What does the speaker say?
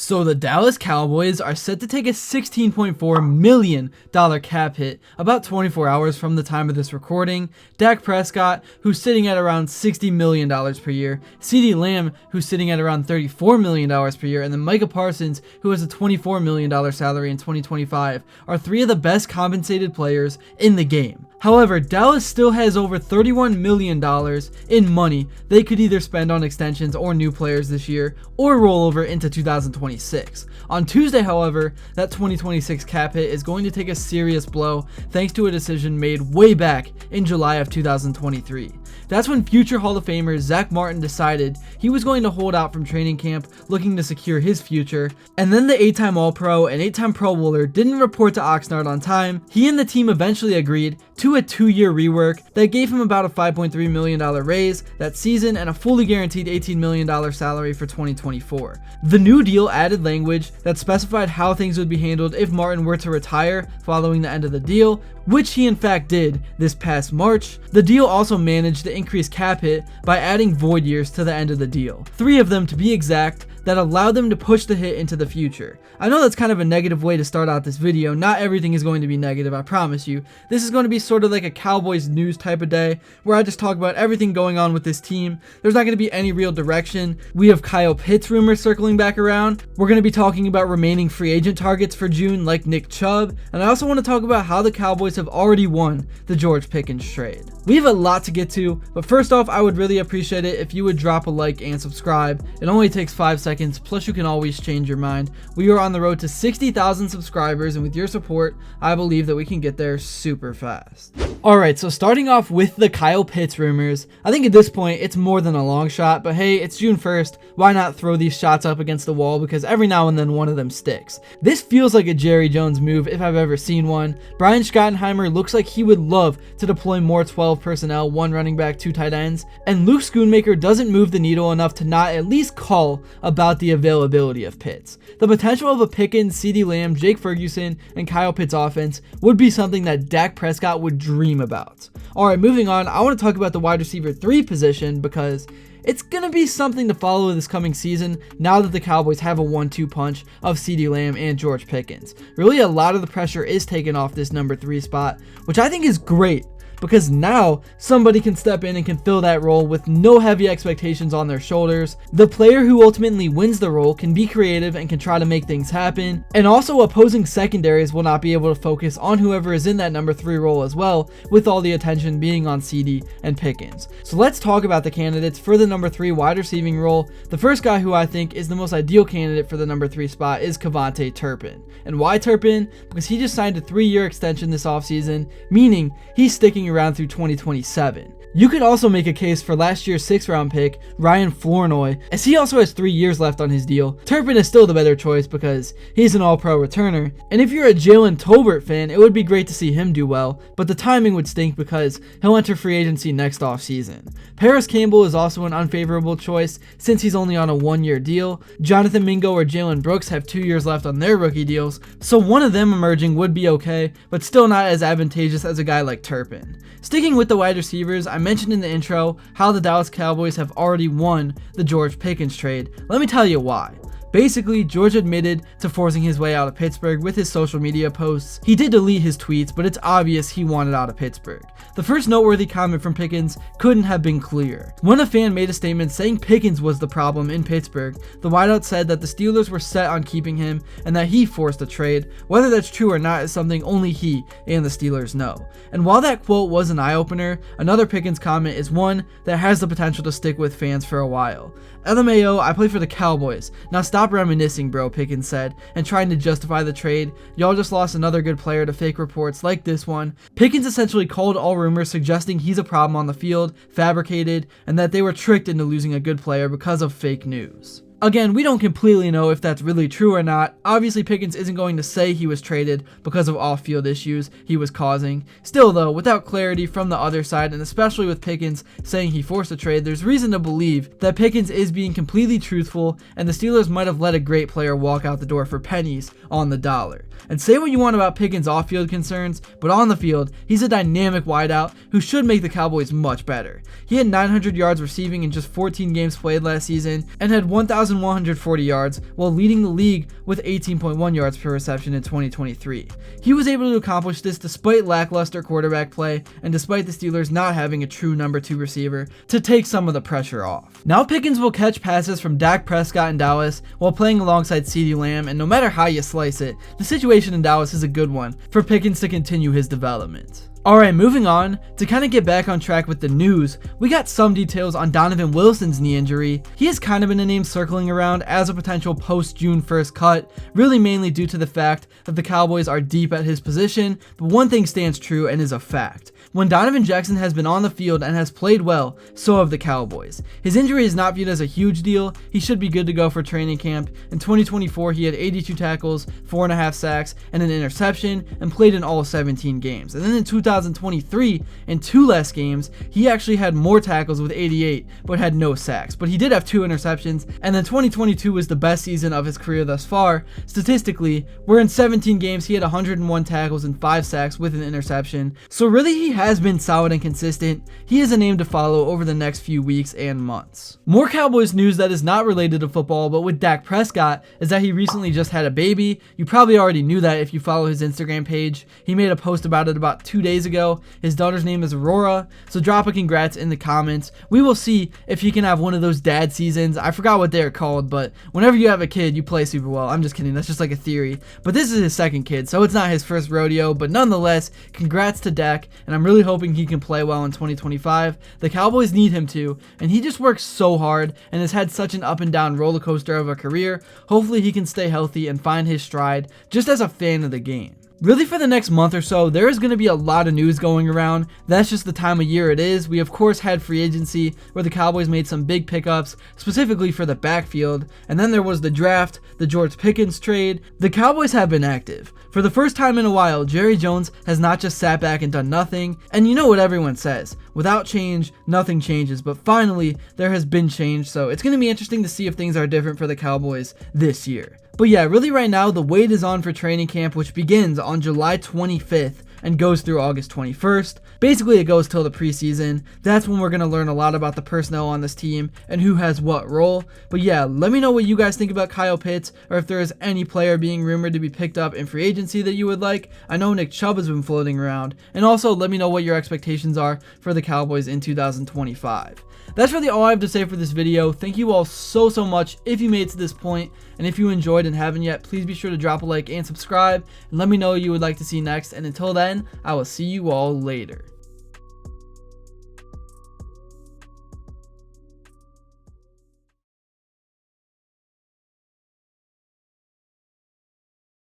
So the Dallas Cowboys are set to take a $16.4 million cap hit about 24 hours from the time of this recording. Dak Prescott, who's sitting at around $60 million per year, CeeDee Lamb, who's sitting at around $34 million per year, and then Micah Parsons, who has a $24 million salary in 2025, are three of the best compensated players in the game. However, Dallas still has over $31 million in money they could either spend on extensions or new players this year, or roll over into 2026. On Tuesday, however, that 2026 cap hit is going to take a serious blow thanks to a decision made way back in July of 2023. That's when future Hall of Famer Zach Martin decided he was going to hold out from training camp looking to secure his future, and then the 8-time All-Pro and 8-time Pro Bowler didn't report to Oxnard on time. He and the team eventually agreed to a 2-year rework that gave him about a $5.3 million raise that season and a fully guaranteed $18 million salary for 2024. The new deal added language that specified how things would be handled if Martin were to retire following the end of the deal, which he in fact did this past March. The deal also managed the increased cap hit by adding void years to the end of the deal, 3 of them to be exact, that allowed them to push the hit into the future. I know that's kind of a negative way to start out this video. Not everything is going to be negative, I promise you. This is going to be sort of like a Cowboys news type of day where I just talk about everything going on with this team. There's not going to be any real direction. We have Kyle Pitts rumors circling back around. We're going to be talking about remaining free agent targets for June like Nick Chubb. And I also want to talk about how the Cowboys have already won the George Pickens trade. We have a lot to get to, but first off, I would really appreciate it if you would drop a like and subscribe. It only takes 5 seconds, plus you can always change your mind. We are on the road to 60,000 subscribers, and with your support, I believe that we can get there super fast. Alright, so starting off with the Kyle Pitts rumors, I think at this point it's more than a long shot, but hey, it's June 1st, why not throw these shots up against the wall, because every now and then one of them sticks. This feels like a Jerry Jones move if I've ever seen one. Brian Schottenheimer looks like he would love to deploy more 12 personnel, 1 running back, 2 tight ends, and Luke Schoonmaker doesn't move the needle enough to not at least call about the availability of Pitts. The potential of a Pickens, CeeDee Lamb, Jake Ferguson, and Kyle Pitts offense would be something that Dak Prescott would dream about. Alright, moving on, I want to talk about the wide receiver 3 position because it's going to be something to follow this coming season now that the Cowboys have a 1-2 punch of CeeDee Lamb and George Pickens. Really, a lot of the pressure is taken off this number 3 spot, which I think is great, because now somebody can step in and can fill that role with no heavy expectations on their shoulders. The player who ultimately wins the role can be creative and can try to make things happen, and also opposing secondaries will not be able to focus on whoever is in that number 3 role as well, with all the attention being on CeeDee and Pickens. So let's talk about the candidates for the number 3 wide receiving role. The first guy who I think is the most ideal candidate for the number 3 spot is Kevontae Turpin. And why Turpin? Because he just signed a 3-year extension this offseason, meaning he's sticking around through 2027. You could also make a case for last year's 6th-round pick, Ryan Flournoy, as he also has 3 years left on his deal. Turpin is still the better choice because he's an all-pro returner, and if you're a Jalen Tolbert fan, it would be great to see him do well, but the timing would stink because he'll enter free agency next offseason. Paris Campbell is also an unfavorable choice since he's only on a 1-year deal. Jonathan Mingo or Jalen Brooks have 2 years left on their rookie deals, so one of them emerging would be okay, but still not as advantageous as a guy like Turpin. Sticking with the wide receivers, I mentioned in the intro how the Dallas Cowboys have already won the George Pickens trade. Let me tell you why. Basically, George admitted to forcing his way out of Pittsburgh with his social media posts. He did delete his tweets, but it's obvious he wanted out of Pittsburgh. The first noteworthy comment from Pickens couldn't have been clearer. When a fan made a statement saying Pickens was the problem in Pittsburgh, the wideout said that the Steelers were set on keeping him and that he forced a trade. Whether that's true or not is something only he and the Steelers know. And while that quote was an eye-opener, another Pickens comment is one that has the potential to stick with fans for a while. LMAO, I play for the Cowboys. Now stop reminiscing, bro, Pickens said, and trying to justify the trade. Y'all just lost another good player to fake reports like this one. Pickens essentially called all rumors suggesting he's a problem on the field fabricated, and that they were tricked into losing a good player because of fake news. Again, we don't completely know if that's really true or not. Obviously, Pickens isn't going to say he was traded because of off-field issues he was causing. Still though, without clarity from the other side, and especially with Pickens saying he forced a trade, there's reason to believe that Pickens is being completely truthful, and the Steelers might have let a great player walk out the door for pennies on the dollar. And say what you want about Pickens' off-field concerns, but on the field, he's a dynamic wideout who should make the Cowboys much better. He had 900 yards receiving in just 14 games played last season, and had 1,000 2,140 yards while leading the league with 18.1 yards per reception in 2023. He was able to accomplish this despite lackluster quarterback play and despite the Steelers not having a true number 2 receiver to take some of the pressure off. Now Pickens will catch passes from Dak Prescott in Dallas while playing alongside CeeDee Lamb, and no matter how you slice it, the situation in Dallas is a good one for Pickens to continue his development. Alright, moving on, to kind of get back on track with the news, we got some details on Donovan Wilson's knee injury. He has kind of been a name circling around as a potential post-June 1st cut, really mainly due to the fact that the Cowboys are deep at his position, but one thing stands true and is a fact. When Donovan Jackson has been on the field and has played well, so have the Cowboys. His injury is not viewed as a huge deal. He should be good to go for training camp. In 2024, he had 82 tackles, 4.5 sacks, and an interception, and played in all 17 games. And then in 2023, in 2 less games, he actually had more tackles with 88, but had no sacks. But he did have 2 interceptions, and then 2022 was the best season of his career thus far. Statistically, where in 17 games, he had 101 tackles and 5 sacks with an interception. So really, he has been solid and consistent. He is a name to follow over the next few weeks and months. More Cowboys news that is not related to football, but with Dak Prescott, is that he recently just had a baby. You probably already knew that if you follow his Instagram page. He made a post about it about 2 days ago. His daughter's name is Aurora, so drop a congrats in the comments. We will see if he can have one of those dad seasons. I forgot what they're called, but whenever you have a kid, you play super well. I'm just kidding, that's just like a theory. But this is his second kid, so it's not his first rodeo, but nonetheless, congrats to Dak, and I'm really hoping he can play well in 2025. The Cowboys need him to, and he just works so hard and has had such an up and down roller coaster of a career. Hopefully he can stay healthy and find his stride just as a fan of the game. Really, for the next month or so, there is going to be a lot of news going around. That's just the time of year it is. We of course had free agency where the Cowboys made some big pickups specifically for the backfield, and then there was the draft, the George Pickens trade. The Cowboys have been active. For the first time in a while, Jerry Jones has not just sat back and done nothing, and you know what everyone says, without change, nothing changes, but finally, there has been change, so it's going to be interesting to see if things are different for the Cowboys this year. But yeah, really right now, the wait is on for training camp, which begins on July 25th and goes through August 21st. Basically, it goes till the preseason. That's when we're going to learn a lot about the personnel on this team and who has what role. But yeah, let me know what you guys think about Kyle Pitts, or if there is any player being rumored to be picked up in free agency that you would like. I know Nick Chubb has been floating around. And also, let me know what your expectations are for the Cowboys in 2025. That's really all I have to say for this video. Thank you all so much if you made it to this point, and if you enjoyed and haven't yet, please be sure to drop a like and subscribe, and let me know what you would like to see next, and until then, I will see you all later.